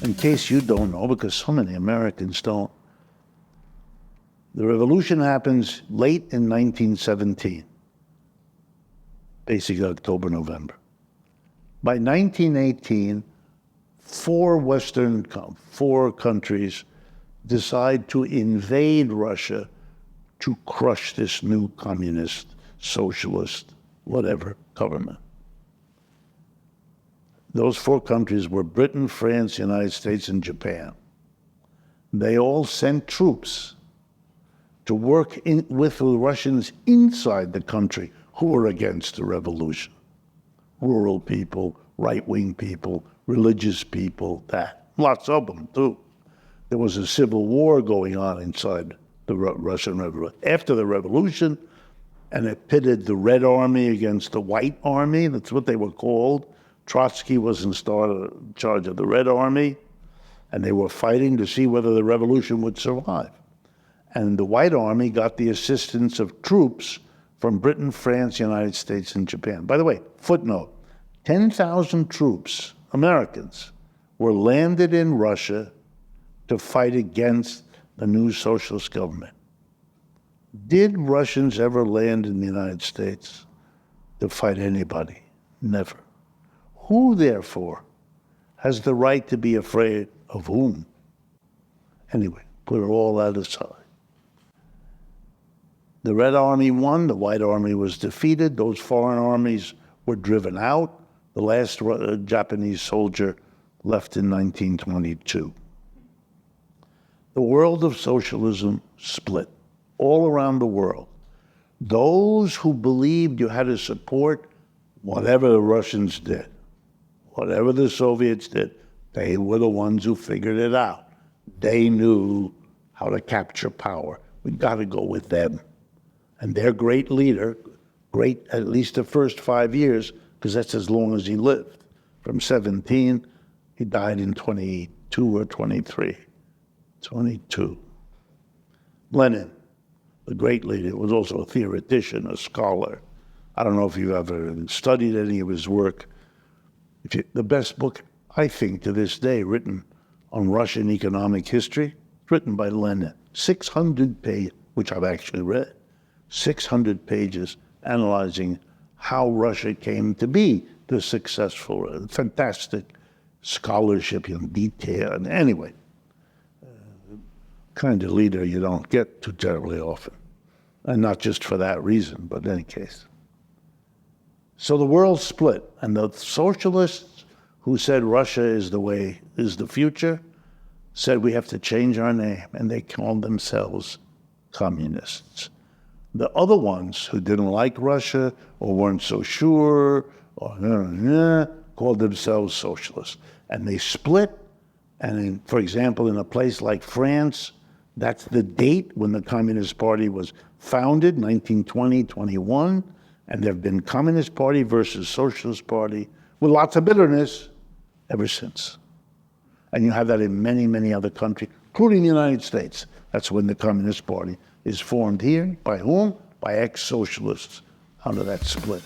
In case you don't know, because so many Americans don't, the revolution happens late in 1917, basically October, November. By 1918, four countries decide to invade Russia to crush this new communist, socialist, whatever government. Those four countries were Britain, France, the United States, and Japan. They all sent troops to work with the Russians inside the country who were against the revolution. Rural people, right-wing people, religious people, lots of them too. There was a civil war going on inside the Russian Revolution. After the revolution, and it pitted the Red Army against the White Army, that's what they were called. Trotsky was in charge of the Red Army, and they were fighting to see whether the revolution would survive. And the White Army got the assistance of troops from Britain, France, the United States, and Japan. By the way, footnote, 10,000 troops, Americans, were landed in Russia to fight against the new socialist government. Did Russians ever land in the United States to fight anybody? Never. Who, therefore, has the right to be afraid of whom? Anyway, put all that aside. The Red Army won, the White Army was defeated, those foreign armies were driven out. The last Japanese soldier left in 1922. The world of socialism split all around the world. Those who believed you had to support whatever the Russians did, whatever the Soviets did, they were the ones who figured it out. They knew how to capture power. We've got to go with them. And their great leader, great at least the first 5 years, because that's as long as he lived. From 17, he died in 22 or 23. 22. Lenin, the great leader, was also a theoretician, a scholar. I don't know if you've ever studied any of his work. The best book, I think, to this day, written on Russian economic history, written by Lenin. 600 pages, which I've actually read. 600 pages analyzing how Russia came to be the successful, fantastic scholarship in detail. And anyway, kind of leader you don't get too terribly often. And not just for that reason, but in any case. So the world split, and the socialists who said Russia is the future, said we have to change our name, and they called themselves communists. The other ones who didn't like Russia or weren't so sure or called themselves socialists. And they split, and for example, in a place like France, that's the date when the Communist Party was founded, 1920, 21, and there have been Communist Party versus Socialist Party with lots of bitterness ever since. And you have that in many, many other countries, including the United States. That's when the Communist Party is formed here. By whom? By ex-socialists under that split.